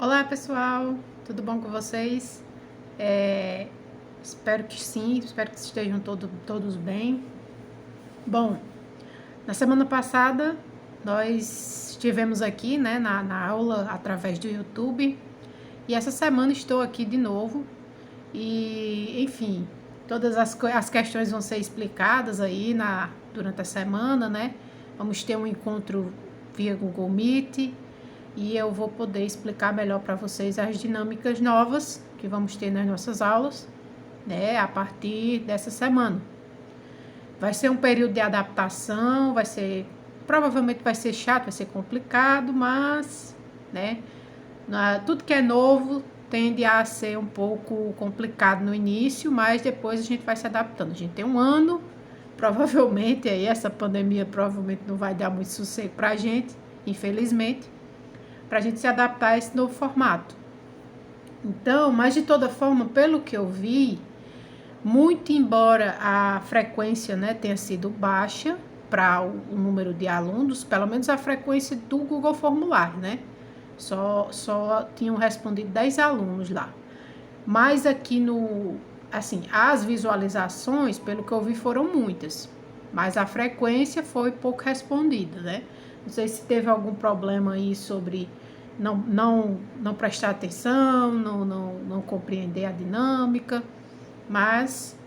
Olá pessoal, tudo bom com vocês? Espero que sim, espero que estejam todos bem. Bom, na semana passada nós estivemos aqui, né, na aula através do YouTube e essa semana estou aqui de novo e, enfim, todas as questões vão ser explicadas aí durante a semana, né? Vamos ter um encontro via Google Meet e eu vou poder explicar melhor para vocês as dinâmicas novas que vamos ter nas nossas aulas, né, a partir dessa semana. Vai ser um período de adaptação, provavelmente vai ser chato, vai ser complicado, mas, né, tudo que é novo tende a ser um pouco complicado no início, mas depois a gente vai se adaptando. A gente tem um ano, provavelmente aí essa pandemia provavelmente não vai dar muito sossego pra gente, infelizmente, para a gente se adaptar a esse novo formato. Então, mas de toda forma, pelo que eu vi, muito embora a frequência, né, tenha sido baixa para o número de alunos, pelo menos a frequência do Google Formulário, né? Só tinham respondido 10 alunos lá. Mas aqui as visualizações, pelo que eu vi, foram muitas. Mas a frequência foi pouco respondida, né? Não sei se teve algum problema aí sobre não prestar atenção, não compreender a dinâmica, mas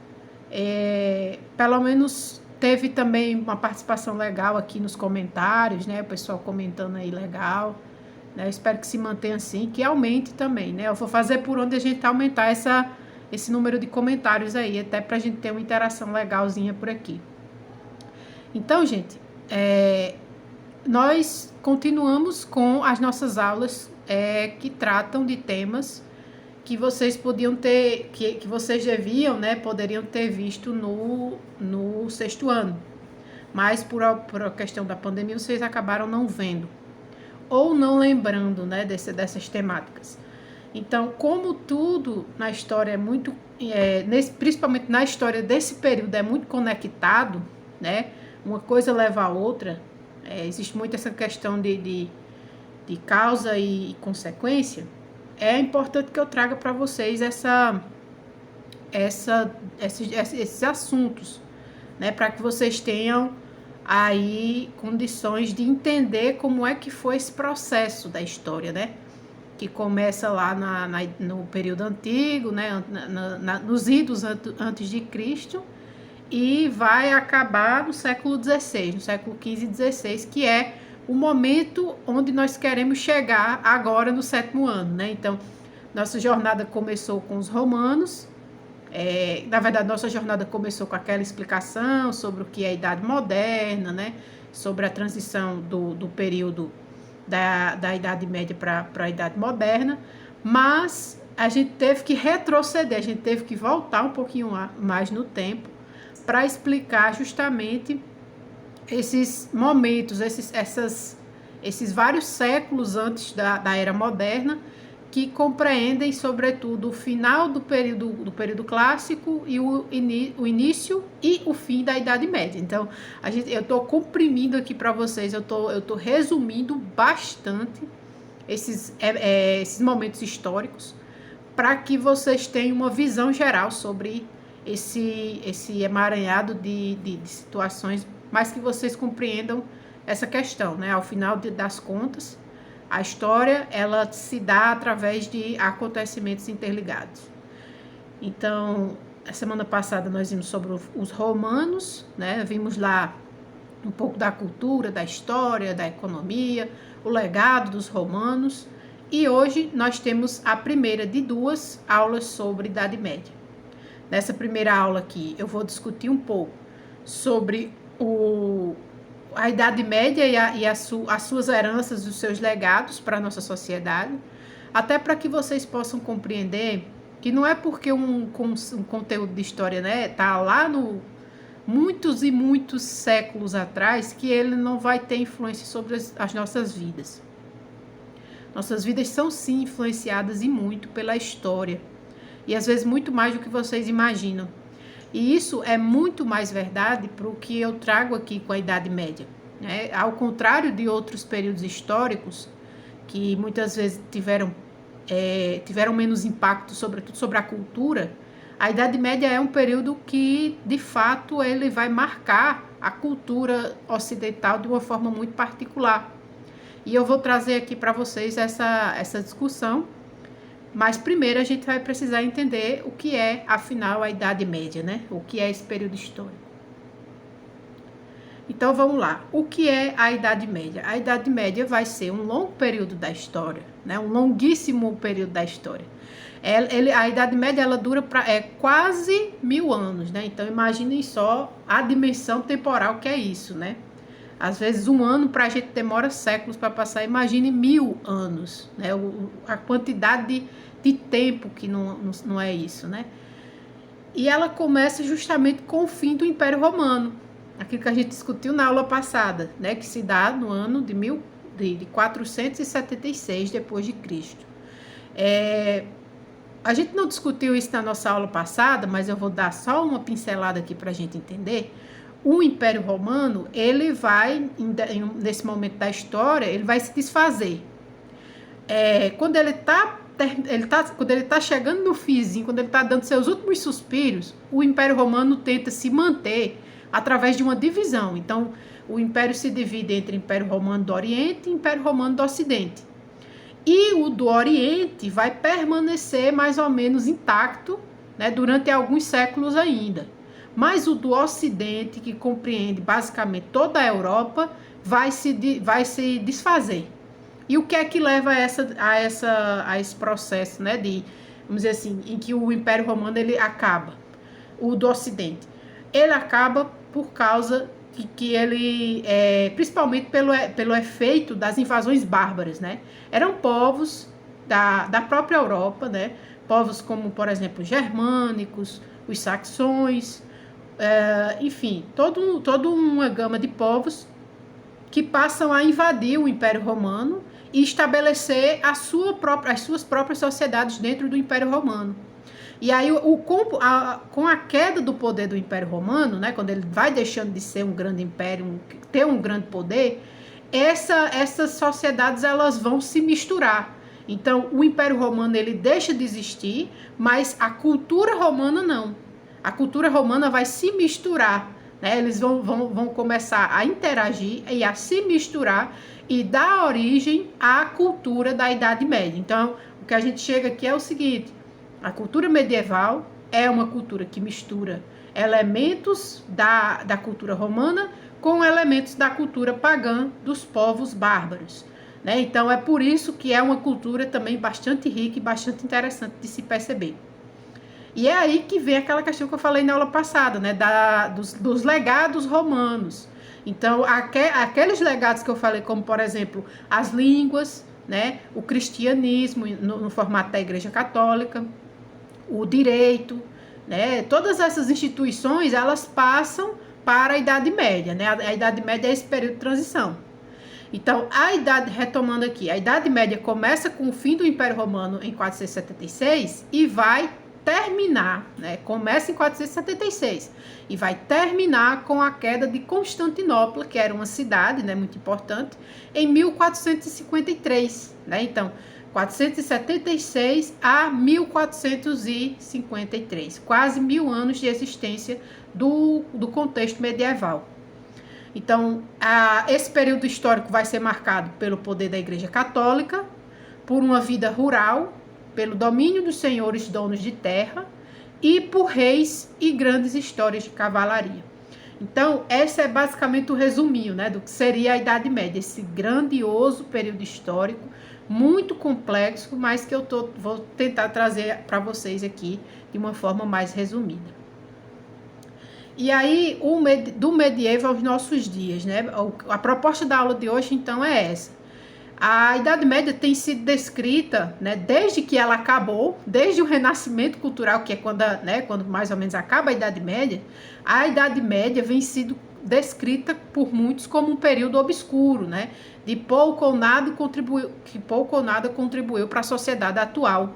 pelo menos teve também uma participação legal aqui nos comentários, né? O pessoal comentando aí legal, né? Eu espero que se mantenha assim, que aumente também, né? Eu vou fazer por onde a gente aumentar esse número de comentários aí, até pra gente ter uma interação legalzinha por aqui. Então, gente, nós continuamos com as nossas aulas que tratam de temas que vocês podiam ter, que vocês deviam, né, poderiam ter visto no sexto ano. Mas por a questão da pandemia, vocês acabaram não vendo. Ou não lembrando, né, dessas temáticas. Então, como tudo na história é muito, principalmente na história desse período, é muito conectado, né? Uma coisa leva a outra. Existe muito essa questão de causa e consequência. É importante que eu traga para vocês esses assuntos, né? Para que vocês tenham aí condições de entender como é que foi esse processo da história, né? Que começa lá no período antigo, né? Nos idos antes de Cristo, e vai acabar no século XVI, no século XV e XVI, que é o momento onde nós queremos chegar agora no sétimo ano, né? Então, nossa jornada começou com os romanos. Na verdade, nossa jornada começou com aquela explicação sobre o que é a Idade Moderna, né? Sobre a transição do período da Idade Média para a Idade Moderna, mas a gente teve que retroceder, a gente teve que voltar um pouquinho mais no tempo para explicar justamente esses momentos, esses vários séculos antes da Era Moderna, que compreendem, sobretudo, o final do período clássico e o início e o fim da Idade Média. Então, eu estou comprimindo aqui para vocês, eu tô resumindo bastante esses momentos históricos, para que vocês tenham uma visão geral sobre esse emaranhado de situações, mas que vocês compreendam essa questão, né? Ao final das contas, a história, ela se dá através de acontecimentos interligados. Então, a semana passada nós vimos sobre os romanos, né? Vimos lá um pouco da cultura, da história, da economia, o legado dos romanos. E hoje nós temos a primeira de 2 aulas sobre Idade Média. Nessa primeira aula aqui, eu vou discutir um pouco sobre a Idade Média e as suas heranças, os seus legados para a nossa sociedade, até para que vocês possam compreender que não é porque um conteúdo de história, né, tá lá muitos e muitos séculos atrás, que ele não vai ter influência sobre as nossas vidas. Nossas vidas são sim influenciadas e muito pela história, e às vezes muito mais do que vocês imaginam. E isso é muito mais verdade para o que eu trago aqui com a Idade Média, né? Ao contrário de outros períodos históricos, que muitas vezes tiveram tiveram menos impacto, sobretudo sobre a cultura, a Idade Média é um período que, de fato, ele vai marcar a cultura ocidental de uma forma muito particular. E eu vou trazer aqui para vocês essa discussão, mas primeiro a gente vai precisar entender o que é, afinal, a Idade Média, né? O que é esse período histórico. Então vamos lá, o que é a Idade Média? A Idade Média vai ser um longo período da história, né? Um longuíssimo período da história. A Idade Média ela dura quase 1000 anos, né? Então imaginem só a dimensão temporal que é isso, né? Às vezes um ano para a gente demora séculos para passar, imagine 1000 anos, né? A quantidade de tempo que não é isso, né? E ela começa justamente com o fim do Império Romano, aquilo que a gente discutiu na aula passada, né? Que se dá no ano de 476 depois de Cristo. A gente não discutiu isso na nossa aula passada, mas eu vou dar só uma pincelada aqui para a gente entender. O Império Romano, ele vai, nesse momento da história, ele vai se desfazer. Quando ele está chegando no finzinho, quando ele está dando seus últimos suspiros, o Império Romano tenta se manter através de uma divisão. Então, o Império se divide entre Império Romano do Oriente e Império Romano do Ocidente. E o do Oriente vai permanecer mais ou menos intacto, né, durante alguns séculos ainda. Mas o do Ocidente, que compreende basicamente toda a Europa, vai se desfazer. E o que é que leva a esse processo, né, vamos dizer assim, em que o Império Romano ele acaba, o do Ocidente? Ele acaba por causa que ele, principalmente pelo efeito das invasões bárbaras, né? Eram povos da própria Europa, né? Povos como, por exemplo, os germânicos, os saxões, enfim, toda uma gama de povos que passam a invadir o Império Romano e estabelecer as suas próprias sociedades dentro do Império Romano. E aí, com a queda do poder do Império Romano, né, quando ele vai deixando de ser um grande império, ter um grande poder, essas sociedades elas vão se misturar. Então, o Império Romano ele deixa de existir, mas a cultura romana não. A cultura romana vai se misturar, né? Eles vão começar a interagir e a se misturar e dar origem à cultura da Idade Média. Então, o que a gente chega aqui é o seguinte: a cultura medieval é uma cultura que mistura elementos da cultura romana com elementos da cultura pagã dos povos bárbaros, né? Então, é por isso que é uma cultura também bastante rica e bastante interessante de se perceber. E é aí que vem aquela questão que eu falei na aula passada, né? Dos legados romanos. Então, aqueles legados que eu falei, como, por exemplo, as línguas, né? O cristianismo no formato da Igreja Católica, o direito, né? Todas essas instituições, elas passam para a Idade Média, né? A Idade Média é esse período de transição. Então, retomando aqui, a Idade Média começa com o fim do Império Romano em 476 e vai terminar, né? Começa em 476 e vai terminar com a queda de Constantinopla, que era uma cidade, né, muito importante, em 1453, né? Então, 476 a 1453, quase 1000 anos de existência do contexto medieval. Então, esse período histórico vai ser marcado pelo poder da Igreja Católica, por uma vida rural, pelo domínio dos senhores donos de terra e por reis e grandes histórias de cavalaria. Então, esse é basicamente o resuminho, né, do que seria a Idade Média, esse grandioso período histórico, muito complexo, mas que vou tentar trazer para vocês aqui de uma forma mais resumida. E aí, do medievo aos nossos dias, né? A proposta da aula de hoje, então, é essa. A Idade Média tem sido descrita, né, desde que ela acabou, desde o Renascimento Cultural, que é quando mais ou menos acaba a Idade Média. A Idade Média vem sido descrita por muitos como um período obscuro, né, que pouco ou nada contribuiu para a sociedade atual.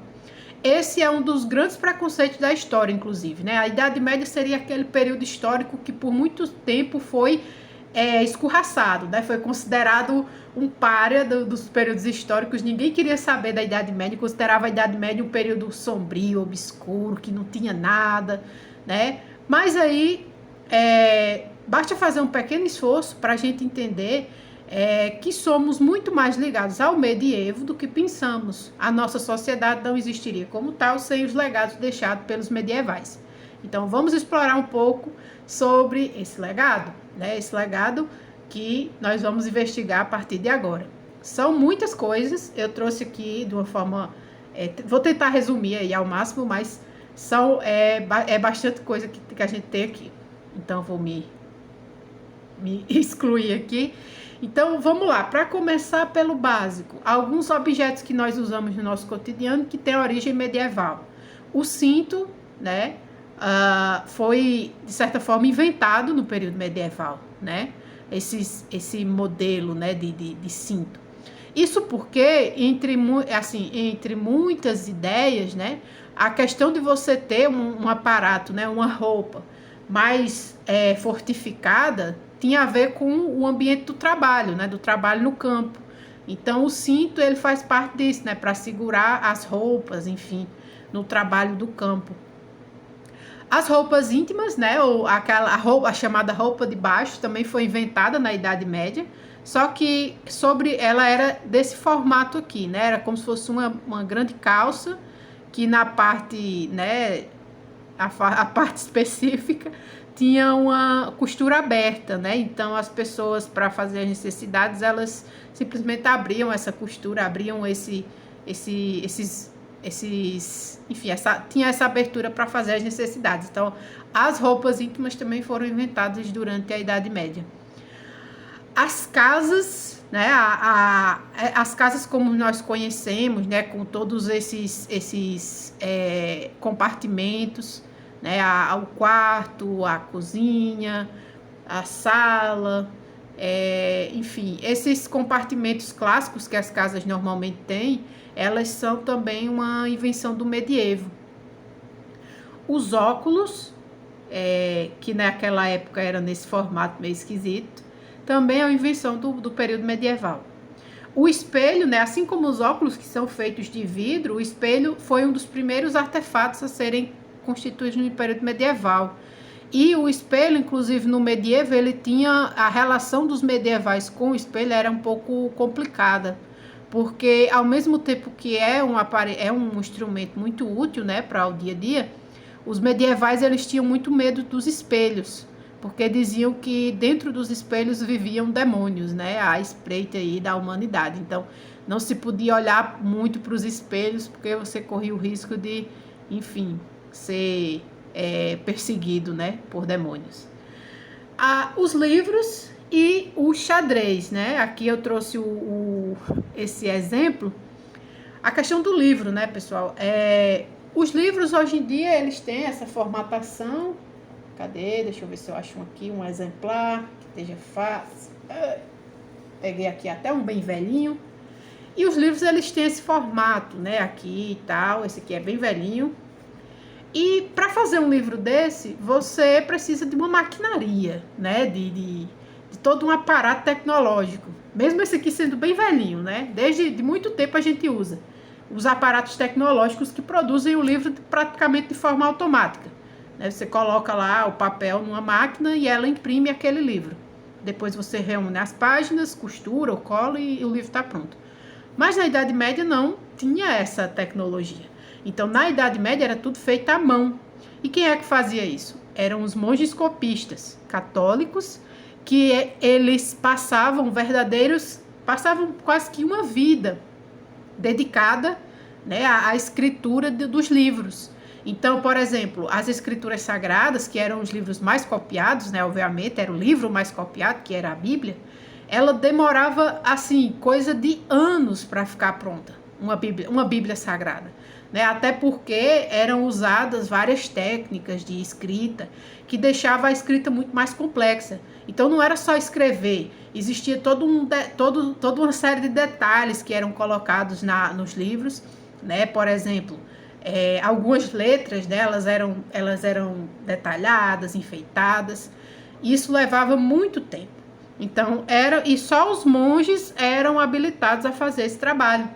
Esse é um dos grandes preconceitos da história, inclusive, né? A Idade Média seria aquele período histórico que por muito tempo foi escorraçado, né? Foi considerado um pária dos períodos históricos. Ninguém queria saber da Idade Média, considerava a Idade Média um período sombrio, obscuro, que não tinha nada, né? Mas aí basta fazer um pequeno esforço para a gente entender que somos muito mais ligados ao medievo do que pensamos. A nossa sociedade não existiria como tal sem os legados deixados pelos medievais. Então vamos explorar um pouco sobre esse legado, né? Esse legado que nós vamos investigar a partir de agora. São muitas coisas, eu trouxe aqui de uma forma, vou tentar resumir aí ao máximo, mas é bastante coisa que a gente tem aqui. Então vou me excluir aqui. Então vamos lá, para começar pelo básico, alguns objetos que nós usamos no nosso cotidiano que tem origem medieval. O cinto, né? Foi, de certa forma, inventado no período medieval, né? Esse modelo, né, de cinto. Isso porque, entre muitas ideias, né, a questão de você ter um aparato, né, uma roupa mais fortificada, tinha a ver com o ambiente do trabalho, né, do trabalho no campo. Então, o cinto, ele faz parte disso, né, para segurar as roupas, enfim, no trabalho do campo. As roupas íntimas, né, ou a chamada roupa de baixo, também foi inventada na Idade Média, só que ela era desse formato aqui, né, era como se fosse uma grande calça, que na parte, né, a parte específica, tinha uma costura aberta, né, então as pessoas, para fazer as necessidades, elas simplesmente abriam essa costura, abriam enfim, tinha essa abertura para fazer as necessidades. Então, as roupas íntimas também foram inventadas durante a Idade Média. As casas, né, as casas como nós conhecemos, né, com todos esses compartimentos, né, o quarto, a cozinha, a sala, enfim, esses compartimentos clássicos que as casas normalmente têm, elas são também uma invenção do medievo. Os óculos, que naquela época eram nesse formato meio esquisito, também é uma invenção do período medieval. O espelho, né, assim como os óculos que são feitos de vidro, o espelho foi um dos primeiros artefatos a serem constituídos no período medieval. E o espelho, inclusive no medievo, ele tinha a relação dos medievais com o espelho era um pouco complicada, porque ao mesmo tempo que é um instrumento muito útil, né, para o dia a dia, os medievais eles tinham muito medo dos espelhos, porque diziam que dentro dos espelhos viviam demônios, né, à espreita aí da humanidade. Então não se podia olhar muito para os espelhos, porque você corria o risco de, enfim, ser perseguido, né, por demônios. Os livros e o xadrez, né? Aqui eu trouxe esse exemplo. A questão do livro, né, pessoal? Os livros hoje em dia eles têm essa formatação. Cadê? Deixa eu ver se eu acho aqui um exemplar que esteja fácil. Peguei aqui até um bem velhinho. E os livros eles têm esse formato, né? Aqui e tal. Esse aqui é bem velhinho. E para fazer um livro desse, você precisa de uma maquinaria, né? De todo um aparato tecnológico. Mesmo esse aqui sendo bem velhinho, né? Desde muito tempo a gente usa os aparatos tecnológicos que produzem o livro praticamente de forma automática. Né? Você coloca lá o papel numa máquina e ela imprime aquele livro. Depois você reúne as páginas, costura ou cola e o livro está pronto. Mas na Idade Média não tinha essa tecnologia. Então, na Idade Média, era tudo feito à mão. E quem é que fazia isso? Eram os monges copistas, católicos, que eles passavam quase que uma vida dedicada, né, à escritura dos livros. Então, por exemplo, as escrituras sagradas, que eram os livros mais copiados, né, obviamente, era o livro mais copiado, que era a Bíblia, ela demorava, assim, coisa de anos para ficar pronta, uma Bíblia sagrada. Né? Até porque eram usadas várias técnicas de escrita que deixava a escrita muito mais complexa. Então não era só escrever, existia toda uma série de detalhes que eram colocados nos livros, né? Por exemplo, algumas letras, né, elas eram detalhadas, enfeitadas. Isso levava muito tempo. Então, e só os monges eram habilitados a fazer esse trabalho.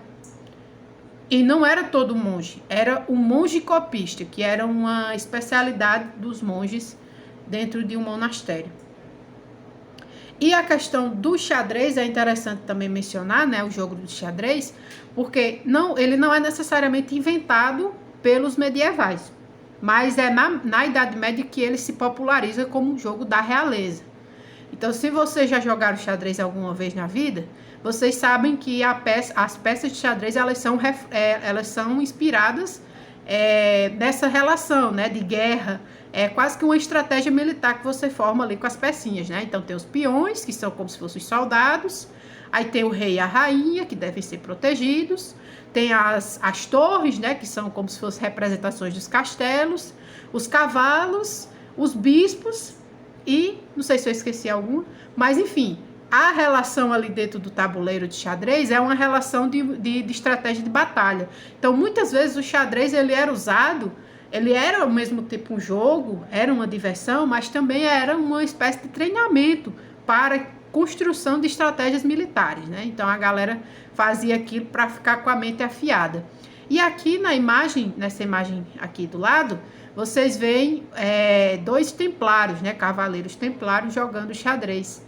E não era todo monge, era o monge copista, que era uma especialidade dos monges dentro de um monastério. E a questão do xadrez é interessante também mencionar, né, o jogo do xadrez, porque ele não é necessariamente inventado pelos medievais, mas é na Idade Média que ele se populariza como um jogo da realeza. Então, se vocês já jogaram xadrez alguma vez na vida, vocês sabem que as peças de xadrez elas são inspiradas nessa relação, né, de guerra. É quase que uma estratégia militar que você forma ali com as pecinhas, né? Então tem os peões, que são como se fossem os soldados. Aí tem o rei e a rainha, que devem ser protegidos. Tem as torres, né, que são como se fossem representações dos castelos. Os cavalos, os bispos e, não sei se eu esqueci algum, mas enfim, a relação ali dentro do tabuleiro de xadrez é uma relação de estratégia de batalha. Então, muitas vezes o xadrez ele era ao mesmo tempo um jogo, era uma diversão, mas também era uma espécie de treinamento para construção de estratégias militares, né? Então, a galera fazia aquilo para ficar com a mente afiada. E aqui nessa imagem aqui do lado, vocês veem 2 templários, né, cavaleiros templários jogando xadrez.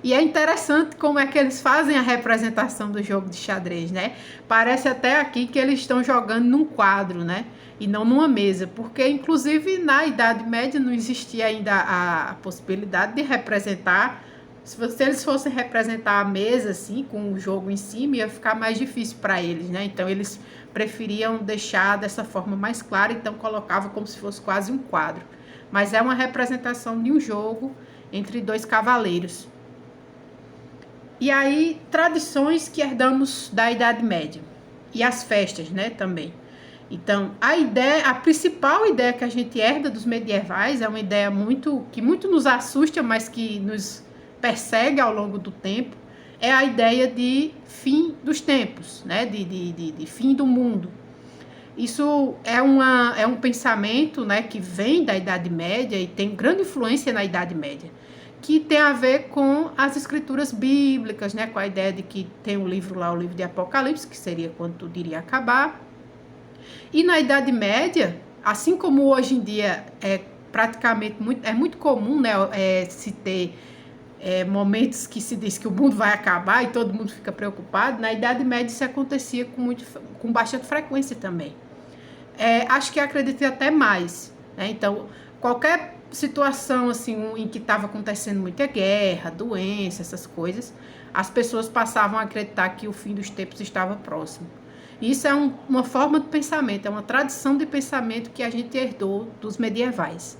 E é interessante como é que eles fazem a representação do jogo de xadrez, né? Parece até aqui que eles estão jogando num quadro, né? E não numa mesa, porque inclusive na Idade Média não existia ainda a possibilidade de representar. Se eles fossem representar a mesa assim, com o jogo em cima, ia ficar mais difícil para eles, né? Então eles preferiam deixar dessa forma mais clara, então colocavam como se fosse quase um quadro. Mas é uma representação de um jogo entre 2 cavaleiros. E aí, tradições que herdamos da Idade Média. E as festas, né, também. Então, a principal ideia que a gente herda dos medievais é uma ideia que muito nos assusta, mas que nos persegue ao longo do tempo, é a ideia de fim dos tempos, né, de fim do mundo. Isso é um pensamento, né, que vem da Idade Média e tem grande influência na Idade Média, que tem a ver com as escrituras bíblicas, né, com a ideia de que tem o livro de Apocalipse, que seria quando tudo iria acabar. E na Idade Média, assim como hoje em dia praticamente muito comum, né, se ter momentos que se diz que o mundo vai acabar e todo mundo fica preocupado, na Idade Média isso acontecia com bastante frequência também. Acho que acredito até mais, né? Então, qualquer situação assim em que estava acontecendo muita guerra, doença, essas coisas, as pessoas passavam a acreditar que o fim dos tempos estava próximo. Isso é uma forma de pensamento, é uma tradição de pensamento que a gente herdou dos medievais.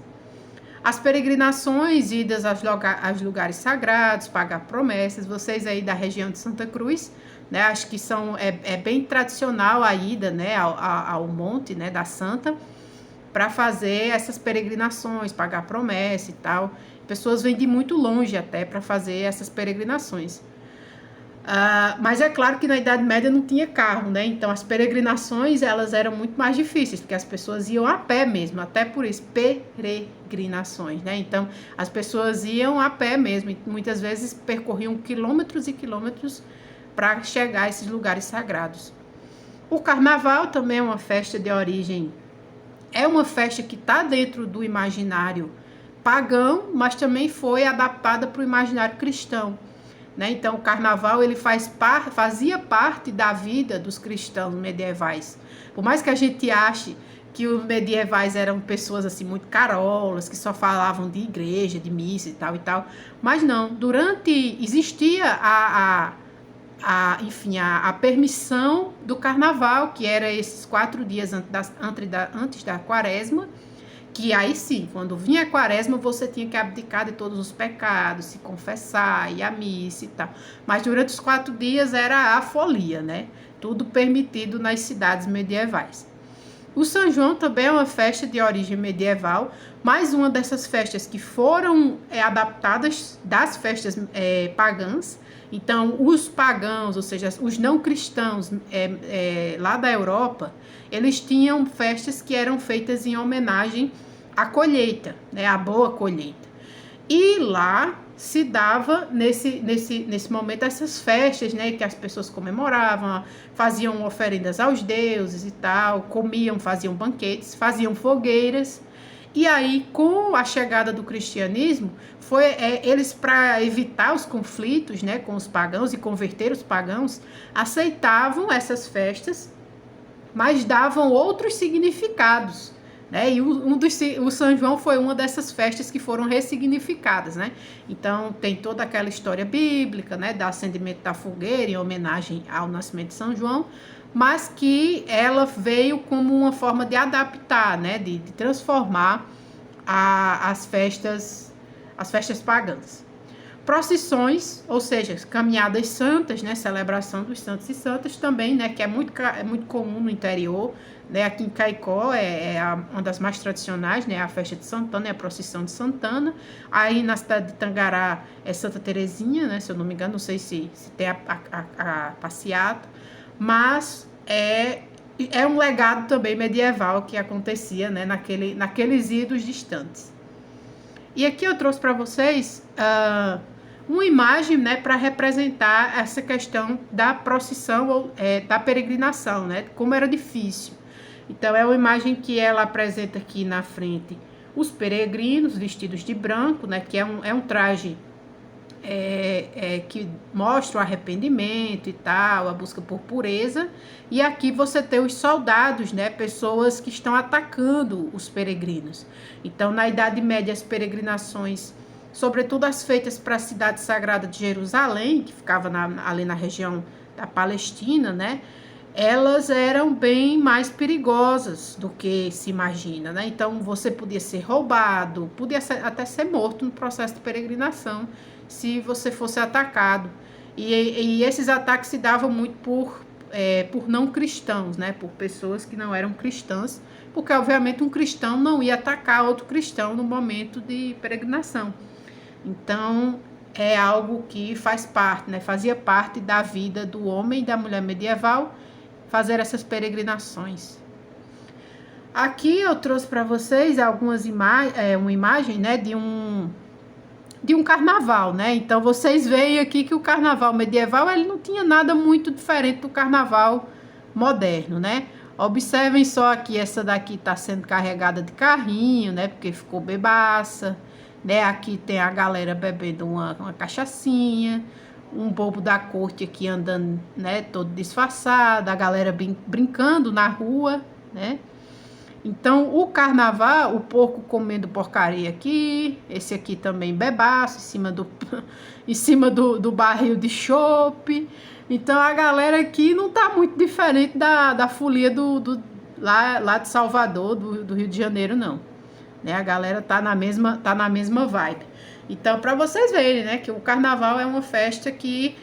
As peregrinações, idas aos lugares sagrados, pagar promessas, vocês aí da região de Santa Cruz, né, acho que é bem tradicional a ida, né, ao monte, né, da Santa, para fazer essas peregrinações, pagar promessa e tal. Pessoas vêm de muito longe até para fazer essas peregrinações. Mas é claro que na Idade Média não tinha carro, né? Então as peregrinações elas eram muito mais difíceis, porque as pessoas iam a pé mesmo, até por isso, peregrinações, né? Então as pessoas iam a pé mesmo, e muitas vezes percorriam quilômetros e quilômetros para chegar a esses lugares sagrados. O Carnaval também é uma festa de origem, é uma festa que está dentro do imaginário pagão, mas também foi adaptada para o imaginário cristão. Né? Então, o Carnaval ele fazia parte da vida dos cristãos medievais. Por mais que a gente ache que os medievais eram pessoas assim muito carolas, que só falavam de igreja, de missa e tal, mas não. Existia a permissão do Carnaval, que era esses 4 dias antes da Quaresma, que aí sim, quando vinha a Quaresma, você tinha que abdicar de todos os pecados, se confessar, ir à missa e tal. Mas durante os 4 dias era a folia, né? Tudo permitido nas cidades medievais. O São João também é uma festa de origem medieval, mais uma dessas festas que foram adaptadas das festas pagãs. Então, os pagãos, ou seja, os não cristãos lá da Europa, eles tinham festas que eram feitas em homenagem à colheita, né, à boa colheita. E lá se dava nesse momento essas festas, né, que as pessoas comemoravam, faziam oferendas aos deuses e tal, comiam, faziam banquetes, faziam fogueiras. E aí, com a chegada do cristianismo, eles, para evitar os conflitos, né, com os pagãos e converter os pagãos, aceitavam essas festas, mas davam outros significados, né? E o São João foi uma dessas festas que foram ressignificadas, né? Então tem toda aquela história bíblica, né, do acendimento da fogueira em homenagem ao nascimento de São João, mas que ela veio como uma forma de adaptar, né, de transformar as festas pagãs. Procissões, ou seja, caminhadas santas, né, celebração dos santos e santas também, né, que é muito comum no interior, né, aqui em Caicó uma das mais tradicionais, né, a festa de Santana, é a procissão de Santana. Aí na cidade de Tangará é Santa Terezinha, né, se eu não me engano, não sei se tem a passeata, mas é um legado também medieval que acontecia, né, naqueles idos distantes. E aqui eu trouxe para vocês uma imagem, né, para representar essa questão da procissão ou da peregrinação, né, como era difícil. Então é uma imagem que ela apresenta aqui na frente os peregrinos vestidos de branco, né, que é um traje que mostra o arrependimento e tal, a busca por pureza. E aqui você tem os soldados, né, pessoas que estão atacando os peregrinos. Então, na Idade Média, as peregrinações, sobretudo as feitas para a cidade sagrada de Jerusalém, que ficava ali na região da Palestina, né, elas eram bem mais perigosas do que se imagina, né? Então, você podia ser roubado, podia até ser morto no processo de peregrinação, se você fosse atacado. E esses ataques se davam muito por não cristãos, né? Por pessoas que não eram cristãs, porque, obviamente, um cristão não ia atacar outro cristão no momento de peregrinação. Então, é algo que faz parte, né? Fazia parte da vida do homem e da mulher medieval, fazer essas peregrinações. Aqui eu trouxe para vocês uma imagem, né, de um carnaval, né? Então vocês veem aqui que o carnaval medieval ele não tinha nada muito diferente do carnaval moderno, né? Observem só aqui, essa daqui está sendo carregada de carrinho, né? Porque ficou bebaça, né? Aqui tem a galera bebendo uma cachaçinha, um bobo da corte aqui andando, né, todo disfarçado, a galera brincando na rua, né? Então, o carnaval, o porco comendo porcaria aqui, esse aqui também bebaço, em cima do barril de chope. Então, a galera aqui não tá muito diferente da folia lá de Salvador, do Rio de Janeiro, não. Né? A galera tá na mesma vibe. Então, para vocês verem, né, que o carnaval é uma festa que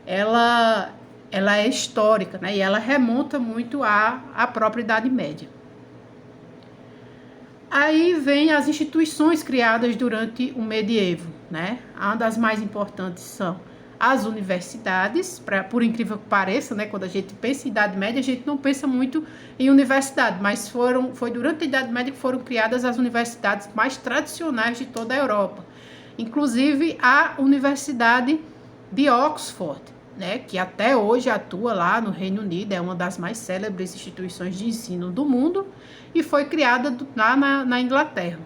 ela é histórica, né, e ela remonta muito à própria Idade Média. Aí vem as instituições criadas durante o medievo, né? Uma das mais importantes são as universidades, por incrível que pareça, né? Quando a gente pensa em Idade Média, a gente não pensa muito em universidade, mas foi durante a Idade Média que foram criadas as universidades mais tradicionais de toda a Europa. Inclusive a Universidade de Oxford, né, que até hoje atua lá no Reino Unido, é uma das mais célebres instituições de ensino do mundo e foi criada lá na Inglaterra.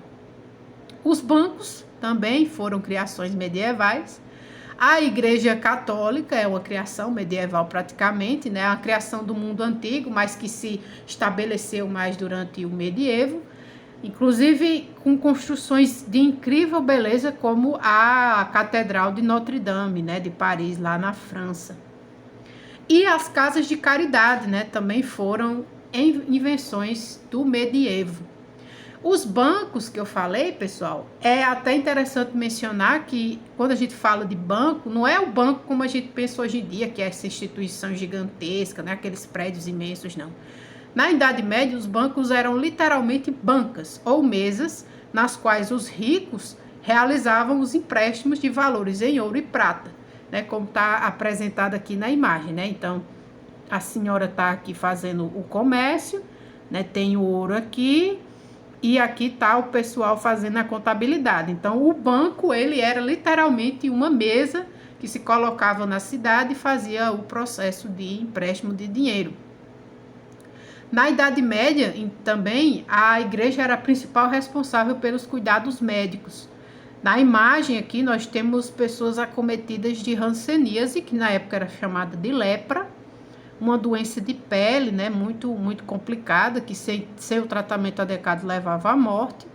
Os bancos também foram criações medievais. A Igreja Católica é uma criação medieval praticamente, né, a criação do mundo antigo, mas que se estabeleceu mais durante o medievo. Inclusive com construções de incrível beleza, como a Catedral de Notre Dame, né, de Paris, lá na França. E as casas de caridade, né, também foram invenções do medievo. Os bancos que eu falei, pessoal, é até interessante mencionar que quando a gente fala de banco, não é o banco como a gente pensa hoje em dia, que é essa instituição gigantesca, né, aqueles prédios imensos, não. Na Idade Média, os bancos eram literalmente bancas ou mesas nas quais os ricos realizavam os empréstimos de valores em ouro e prata, né, como está apresentado aqui na imagem, né? Então, a senhora está aqui fazendo o comércio, né? Tem o ouro aqui, e aqui está o pessoal fazendo a contabilidade. Então, o banco, ele era literalmente uma mesa que se colocava na cidade e fazia o processo de empréstimo de dinheiro. Na Idade Média, também, a igreja era a principal responsável pelos cuidados médicos. Na imagem aqui, nós temos pessoas acometidas de hanseníase, que na época era chamada de lepra, uma doença de pele, né, muito complicada, que sem o tratamento adequado levava à morte.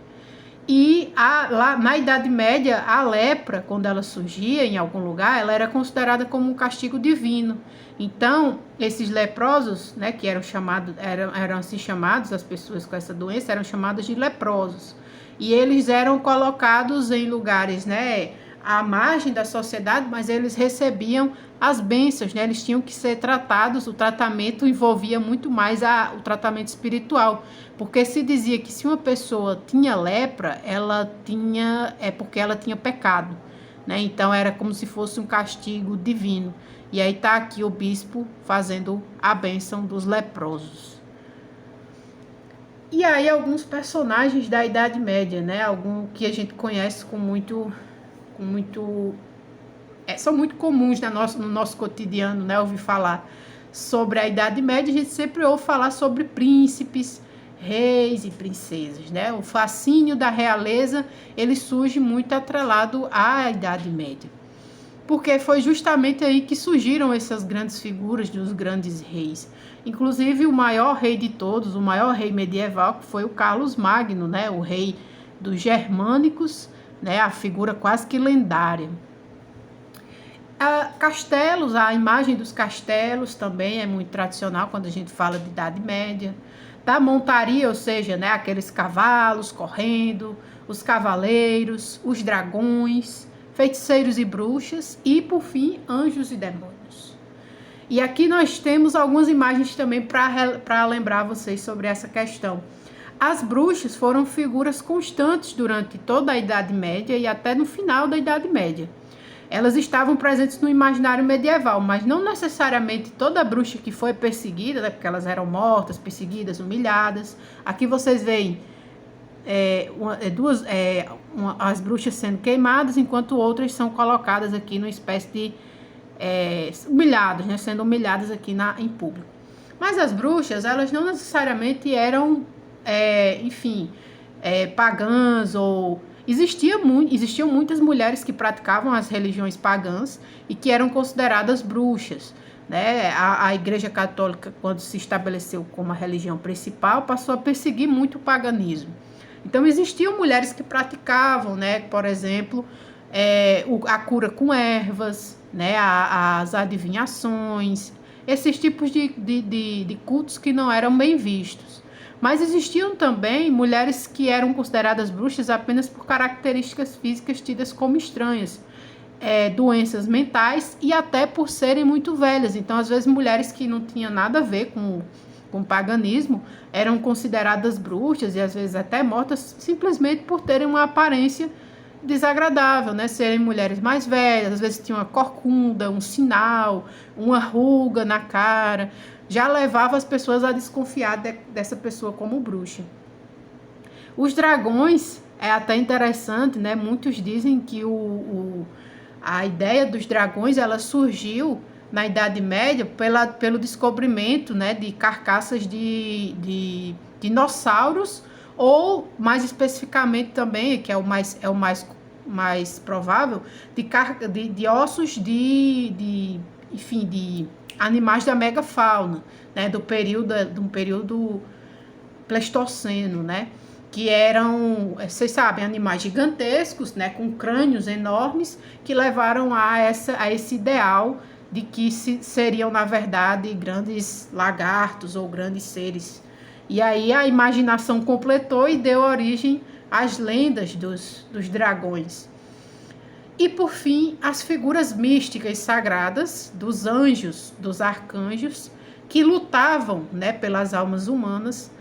E lá na Idade Média, a lepra, quando ela surgia em algum lugar, ela era considerada como um castigo divino. Então, esses leprosos, né, que eram assim chamados, as pessoas com essa doença, eram chamadas de leprosos. E eles eram colocados em lugares, né, à margem da sociedade, mas eles recebiam as bênçãos, né? Eles tinham que ser tratados, o tratamento envolvia muito mais o tratamento espiritual, porque se dizia que se uma pessoa tinha lepra, porque ela tinha pecado, né? Então era como se fosse um castigo divino. E aí está aqui o bispo fazendo a bênção dos leprosos. E aí alguns personagens da Idade Média, né? Algum que a gente conhece são muito comuns no nosso cotidiano, né? Ouvir falar sobre a Idade Média, a gente sempre ouve falar sobre príncipes, reis e princesas, né? O fascínio da realeza, ele surge muito atrelado à Idade Média, porque foi justamente aí que surgiram essas grandes figuras dos grandes reis. Inclusive o maior rei de todos, o maior rei medieval, que foi o Carlos Magno, né? O rei dos germânicos, né? A figura quase que lendária. Castelos, a imagem dos castelos também é muito tradicional quando a gente fala de Idade Média. Da montaria, ou seja, né, aqueles cavalos correndo, os cavaleiros, os dragões, feiticeiros e bruxas e, por fim, anjos e demônios. E aqui nós temos algumas imagens também para lembrar vocês sobre essa questão. As bruxas foram figuras constantes durante toda a Idade Média e até no final da Idade Média. Elas estavam presentes no imaginário medieval, mas não necessariamente toda bruxa que foi perseguida, né, porque elas eram mortas, perseguidas, humilhadas. Aqui vocês veem as bruxas sendo queimadas, enquanto outras são colocadas aqui numa espécie de humilhadas, né, sendo humilhadas aqui em público. Mas as bruxas, elas não necessariamente eram, pagãs ou... Existiam muitas mulheres que praticavam as religiões pagãs e que eram consideradas bruxas, né? A Igreja Católica, quando se estabeleceu como a religião principal, passou a perseguir muito o paganismo. Então, existiam mulheres que praticavam, né? Por exemplo, a cura com ervas, né? As adivinhações, esses tipos de cultos que não eram bem vistos. Mas existiam também mulheres que eram consideradas bruxas apenas por características físicas tidas como estranhas, doenças mentais e até por serem muito velhas. Então, às vezes, mulheres que não tinham nada a ver com o paganismo eram consideradas bruxas e às vezes até mortas simplesmente por terem uma aparência desagradável, né? Serem mulheres mais velhas, às vezes tinham uma corcunda, um sinal, uma ruga na cara, já levava as pessoas a desconfiar dessa pessoa como bruxa. Os dragões, é até interessante, né? Muitos dizem que a ideia dos dragões, ela surgiu na Idade Média pelo descobrimento, né, de carcaças de dinossauros, ou mais especificamente também, que é o mais provável, de ossos de animais da megafauna, né, de um período pleistoceno, né, que eram, vocês sabem, animais gigantescos, né, com crânios enormes, que levaram a esse ideal de que seriam, na verdade, grandes lagartos ou grandes seres. E aí a imaginação completou e deu origem às lendas dos dragões. E, por fim, as figuras místicas sagradas dos anjos, dos arcanjos, que lutavam, né, pelas almas humanas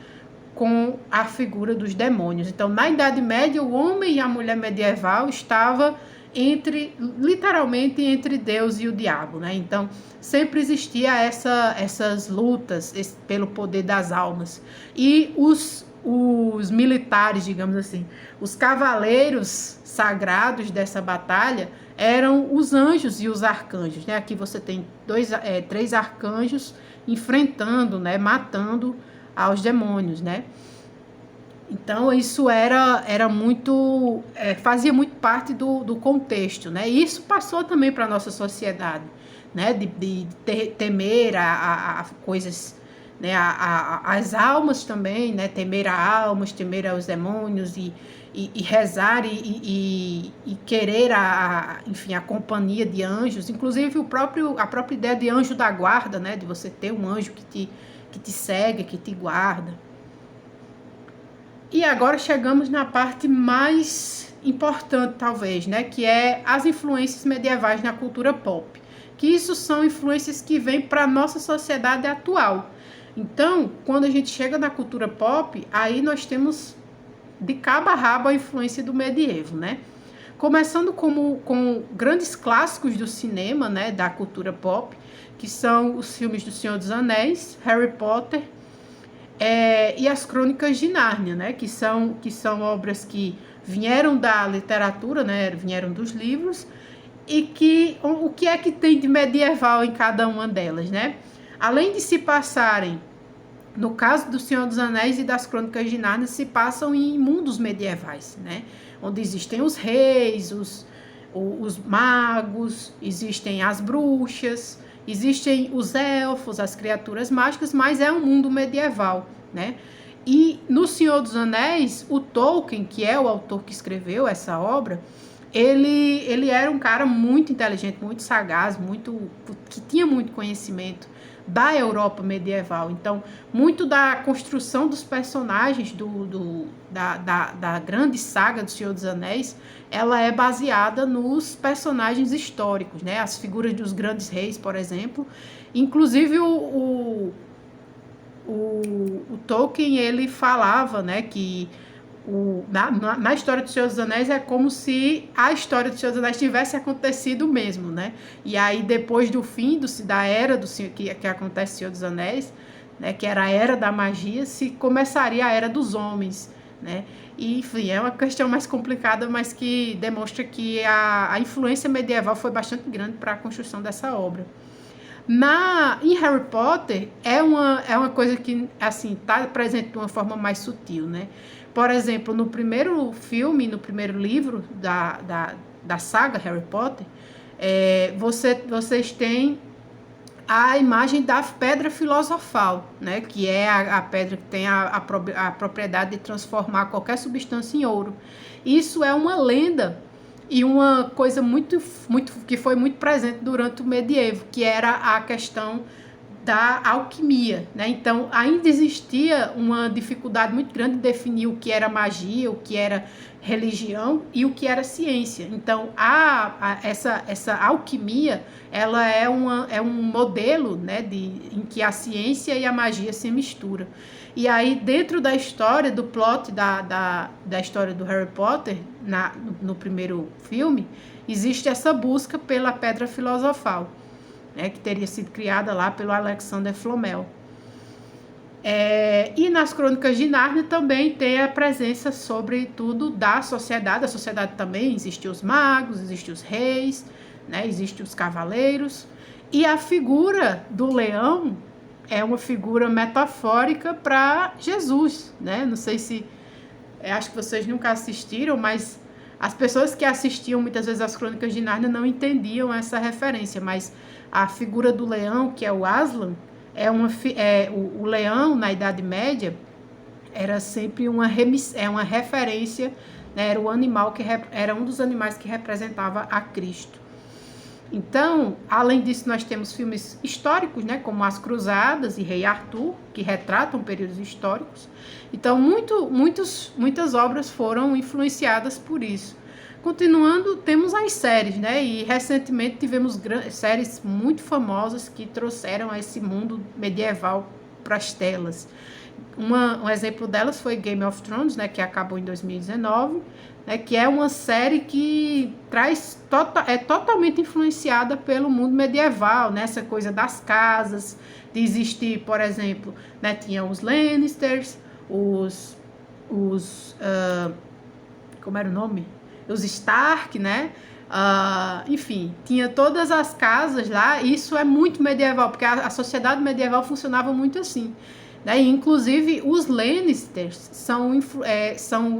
com a figura dos demônios. Então, na Idade Média, o homem e a mulher medieval estavam literalmente entre Deus e o diabo, né? Então, sempre existia essas lutas pelo poder das almas. E os os militares, digamos assim, os cavaleiros sagrados dessa batalha eram os anjos e os arcanjos, né? Aqui você tem três arcanjos enfrentando, né? Matando aos demônios, né? Então isso era muito, fazia muito parte do contexto, né? E isso passou também para a nossa sociedade, né? De temer a coisas, né? As almas também, né? Temer a almas, temer aos demônios e rezar e querer enfim, a companhia de anjos, inclusive a própria ideia de anjo da guarda, né? De você ter um anjo que te segue, que te guarda. E agora chegamos na parte mais importante, talvez, né? Que é as influências medievais na cultura pop. Que isso são influências que vêm para a nossa sociedade atual. Então, quando a gente chega na cultura pop, aí nós temos de cabo a rabo a influência do medievo, né? Começando com grandes clássicos do cinema, né? Da cultura pop, que são os filmes do Senhor dos Anéis, Harry Potter, e as Crônicas de Nárnia, né? Que são obras que vieram da literatura, né? Vieram dos livros, e o que é que tem de medieval em cada uma delas, né? Além de se passarem, no caso do Senhor dos Anéis e das Crônicas de Nárnia, se passam em mundos medievais, né? Onde existem os reis, os magos, existem as bruxas, existem os elfos, as criaturas mágicas, mas é um mundo medieval, né? E no Senhor dos Anéis, o Tolkien, que é o autor que escreveu essa obra, ele era um cara muito inteligente, muito sagaz, que tinha muito conhecimento da Europa medieval. Então, muito da construção dos personagens da grande saga do Senhor dos Anéis, ela é baseada nos personagens históricos, né? As figuras dos grandes reis, por exemplo. Inclusive, o Tolkien, ele falava, né, que na história do Senhor dos Anéis é como se a história do Senhor dos Anéis tivesse acontecido mesmo, né? E aí, depois do fim da era que acontece no Senhor dos Anéis, né, que era a era da magia, se começaria a era dos homens, né? E, enfim, é uma questão mais complicada, mas que demonstra que a influência medieval foi bastante grande para a construção dessa obra. Em Harry Potter, é uma coisa que, assim, está presente de uma forma mais sutil, né? Por exemplo, no primeiro filme, no primeiro livro da saga Harry Potter, vocês têm a imagem da pedra filosofal, né? Que é a pedra que tem a propriedade de transformar qualquer substância em ouro. Isso é uma lenda e uma coisa que foi muito presente durante o medievo, que era a questão da alquimia, né? Então, ainda existia uma dificuldade muito grande de definir o que era magia, o que era religião e o que era ciência. Então, essa alquimia, ela é um modelo, né, em que a ciência e a magia se misturam. E aí, dentro da história, do plot da história do Harry Potter, no primeiro filme, existe essa busca pela pedra filosofal, né, que teria sido criada lá pelo Alexander Flamel. E nas Crônicas de Nárnia também tem a presença, sobretudo, da sociedade. A sociedade também existem os magos, existem os reis, né, existem os cavaleiros. E a figura do leão é uma figura metafórica para Jesus, né? Não sei se... acho que vocês nunca assistiram, mas as pessoas que assistiam muitas vezes as Crônicas de Nárnia não entendiam essa referência, mas a figura do leão, que é o Aslan, o leão na Idade Média era sempre uma referência, né? Era o animal era um dos animais que representava a Cristo. Então, além disso, nós temos filmes históricos, né, como As Cruzadas e Rei Arthur, que retratam períodos históricos. Então, muitas obras foram influenciadas por isso. Continuando, temos as séries, né? E recentemente tivemos séries muito famosas que trouxeram esse mundo medieval para as telas. Um exemplo delas foi Game of Thrones, né? Que acabou em 2019, né? Que é uma série que é totalmente influenciada pelo mundo medieval, né? Essa coisa das casas, de existir, por exemplo, né? Tinha os Lannisters, os como era o nome? Os Stark, né? Enfim, tinha todas as casas lá. Isso é muito medieval, porque a sociedade medieval funcionava muito assim. Né? E, inclusive, os Lannisters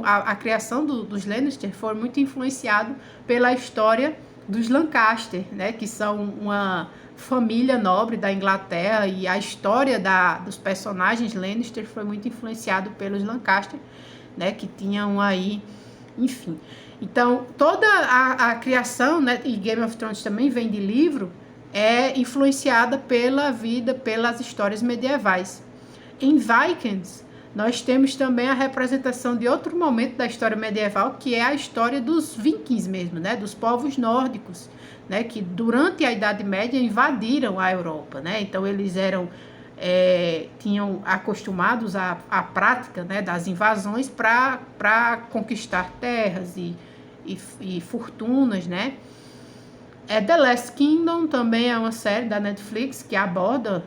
a criação dos Lannister foi muito influenciado pela história dos Lancaster, né? Que são uma família nobre da Inglaterra, e a história dos personagens Lannister foi muito influenciado pelos Lancaster, né? Que tinham aí, enfim. Então, toda a criação, né, e Game of Thrones também vem de livro, é influenciada pelas histórias medievais. Em Vikings, nós temos também a representação de outro momento da história medieval, que é a história dos vikings mesmo, né, dos povos nórdicos, né, que durante a Idade Média invadiram a Europa, né, então eles tinham acostumados à prática, né, das invasões para conquistar terras e fortunas, né. The Last Kingdom também é uma série da Netflix que aborda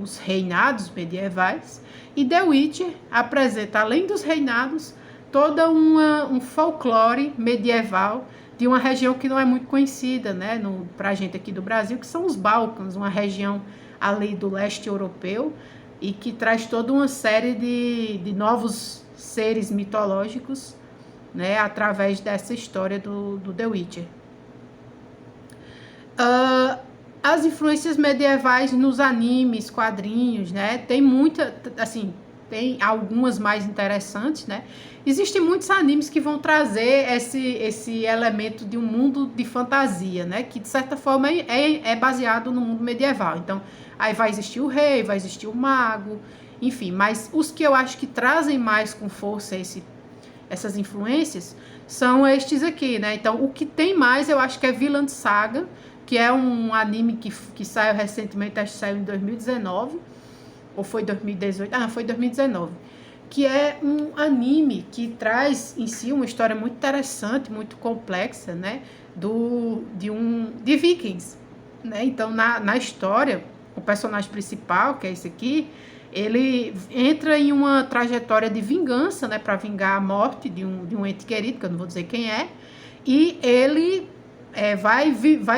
os reinados medievais. E The Witcher apresenta, além dos reinados, toda um folclore medieval de uma região que não é muito conhecida, né, para a gente aqui do Brasil, que são os Balcãs, uma região ali do leste europeu, e que traz toda uma série de novos seres mitológicos, né, através dessa história do The Witcher. As influências medievais nos animes, quadrinhos, né? Tem muita, assim, tem algumas mais interessantes, né? Existem muitos animes que vão trazer esse elemento de um mundo de fantasia, né? Que de certa forma é baseado no mundo medieval. Então, aí vai existir o rei, vai existir o mago, enfim. Mas os que eu acho que trazem mais com força essas influências são estes aqui, né? Então, o que tem mais eu acho que é Vinland Saga, que é um anime que saiu recentemente, acho que saiu em 2019, ou foi 2018, foi 2019, que é um anime que traz em si uma história muito interessante, muito complexa, né, de vikings, né. Então, na história, o personagem principal, que é esse aqui, ele entra em uma trajetória de vingança, né, para vingar a morte de um ente querido, que eu não vou dizer quem é, e ele vai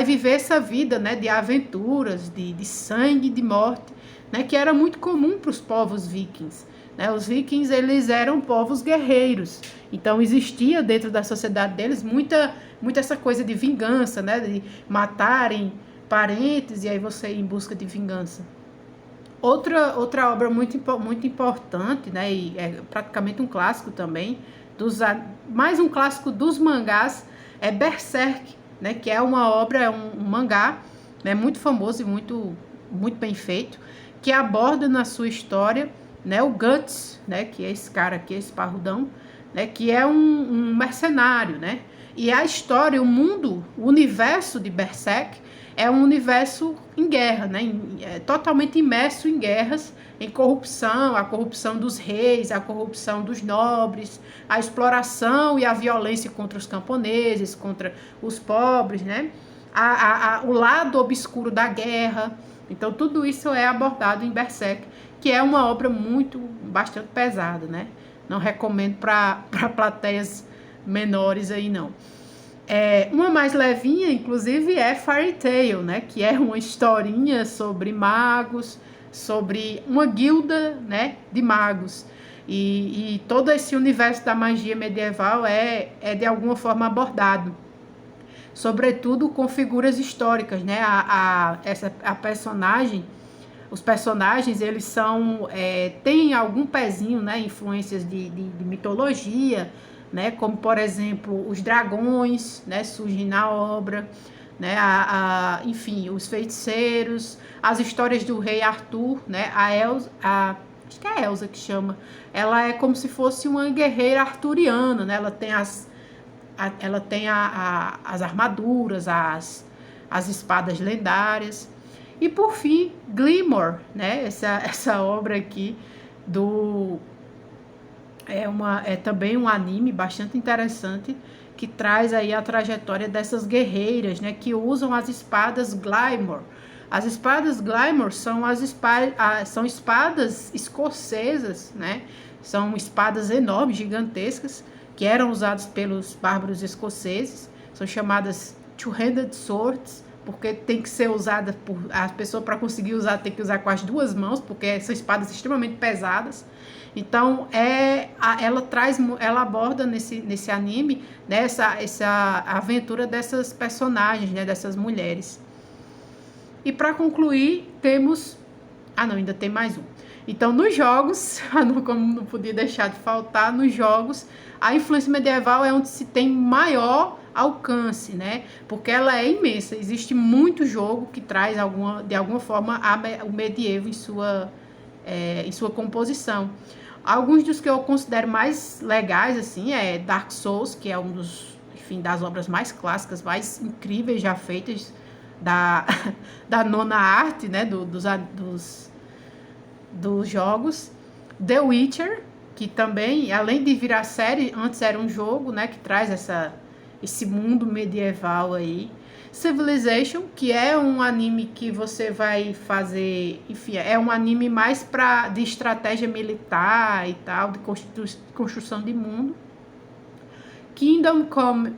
viver essa vida, né, de aventuras, de sangue, de morte, né, que era muito comum para os povos vikings, né. Os vikings, eles eram povos guerreiros, então existia dentro da sociedade deles muita essa coisa de vingança, né, de matarem parentes e aí você ir em busca de vingança. Outra obra muito importante, né, e é praticamente um clássico também, mais um clássico dos mangás, é Berserk, né, que é uma obra, um mangá, né, muito famoso e muito bem feito, que aborda na sua história, né, o Guts, né, que é esse cara aqui, esse parrudão, né, que é um mercenário, né, e a história, o mundo, o universo de Berserk é um universo em guerra, né, totalmente imerso em guerras, em corrupção, a corrupção dos reis, a corrupção dos nobres, a exploração e a violência contra os camponeses, contra os pobres, né, o lado obscuro da guerra. Então, tudo isso é abordado em Berserk, que é uma obra bastante pesada, né, não recomendo para plateias menores aí, não. Uma mais levinha, inclusive, é Fairy Tail, né, que é uma historinha sobre magos, sobre uma guilda, né, de magos. E todo esse universo da magia medieval é de alguma forma abordado, sobretudo com figuras históricas, né, os personagens, eles têm algum pezinho, né, influências de mitologia, né, como por exemplo os dragões, né, surgem na obra, né, enfim, os feiticeiros, as histórias do rei Arthur, né, acho que é a Elsa que chama, ela é como se fosse uma guerreira arturiana, né, ela tem as armaduras, as espadas lendárias. E por fim, Glimmer, né, essa obra aqui é também um anime bastante interessante, que traz aí a trajetória dessas guerreiras, né, que usam as espadas Glimmer As espadas Glamour são são espadas escocesas, né? São espadas enormes, gigantescas, que eram usadas pelos bárbaros escoceses. São chamadas two-handed swords, porque tem que ser usada por a pessoa, para conseguir usar, tem que usar com as duas mãos, porque são espadas extremamente pesadas. Então ela aborda nesse anime, né, essa aventura dessas personagens, né, dessas mulheres. E para concluir, temos não, ainda tem mais um. Então, nos jogos, como não podia deixar de faltar, nos jogos, a influência medieval é onde se tem maior alcance, né? Porque ela é imensa. Existe muito jogo que traz de alguma forma o medievo em sua composição. Alguns dos que eu considero mais legais, assim, é Dark Souls, que é um das obras mais clássicas, mais incríveis já feitas da nona arte, né? Dos jogos. The Witcher, que também, além de virar série, antes era um jogo, né, que traz esse mundo medieval aí. Civilization, que é um anime que você vai fazer, enfim, é um anime mais de estratégia militar e tal, de construção de mundo. Kingdom Come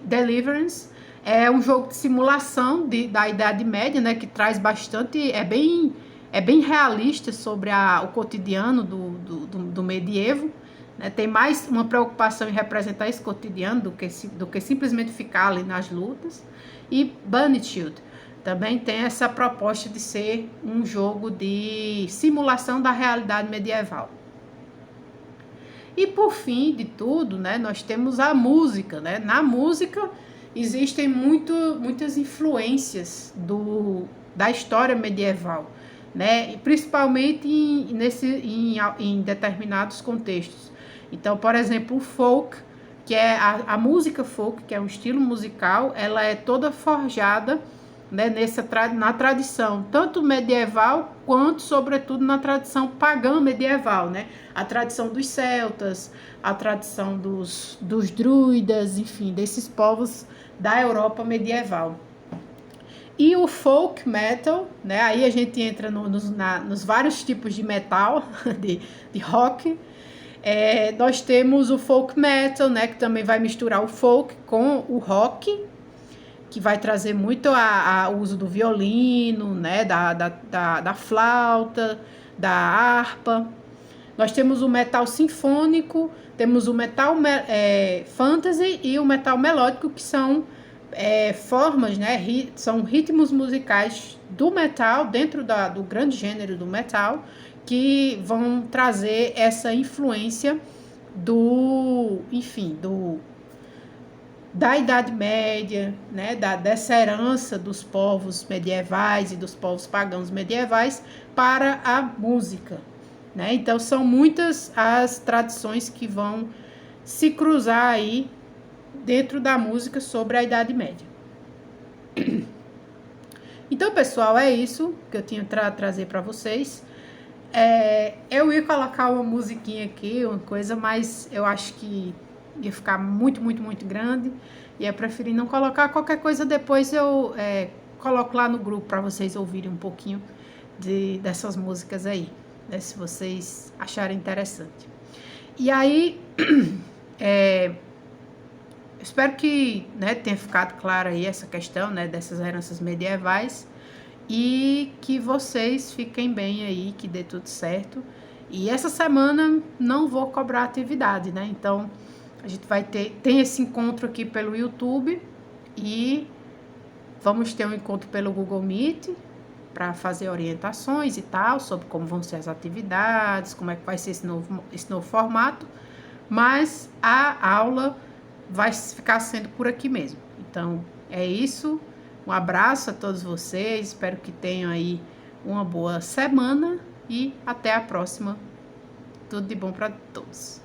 Deliverance é um jogo de simulação da Idade Média, né, que traz bastante, é bem realista sobre o cotidiano do medievo, né? Tem mais uma preocupação em representar esse cotidiano do que simplesmente ficar ali nas lutas. E Battlefield também tem essa proposta de ser um jogo de simulação da realidade medieval. E por fim de tudo, né, nós temos a música, né? Na música existem muitas influências da história medieval, né? E principalmente em determinados contextos. Então, por exemplo, o folk, que é a música folk, que é um estilo musical, ela é toda forjada, né, na tradição, tanto medieval quanto, sobretudo, na tradição pagã medieval, né? A tradição dos celtas, a tradição dos druidas, enfim, desses povos da Europa medieval. E o folk metal, né? Aí a gente entra nos vários tipos de metal, de rock. Nós temos o folk metal, né? Que também vai misturar o folk com o rock, que vai trazer muito o uso do violino, né? Da flauta, da harpa. Nós temos o metal sinfônico, temos o metal fantasy e o metal melódico, que são formas, né? São ritmos musicais do metal, dentro do grande gênero do metal, que vão trazer essa influência da Idade Média, né? Dessa herança dos povos medievais e dos povos pagãos medievais para a música, né? Então são muitas as tradições que vão se cruzar aí dentro da música sobre a Idade Média. Então, pessoal, é isso que eu tinha trazer para vocês. Eu ia colocar uma musiquinha aqui, uma coisa, mas eu acho que ia ficar muito, muito, muito grande, e eu preferi não colocar. Qualquer coisa depois eu coloco lá no grupo para vocês ouvirem um pouquinho dessas músicas aí, né, se vocês acharem interessante. E aí, espero que, né, tenha ficado clara aí essa questão, né, dessas heranças medievais, e que vocês fiquem bem aí, que dê tudo certo. E essa semana não vou cobrar atividade, né? Então a gente tem esse encontro aqui pelo YouTube, e vamos ter um encontro pelo Google Meet para fazer orientações e tal, sobre como vão ser as atividades, como é que vai ser esse novo formato, mas a aula vai ficar sendo por aqui mesmo. Então, é isso. Um abraço a todos vocês. Espero que tenham aí uma boa semana e até a próxima. Tudo de bom para todos.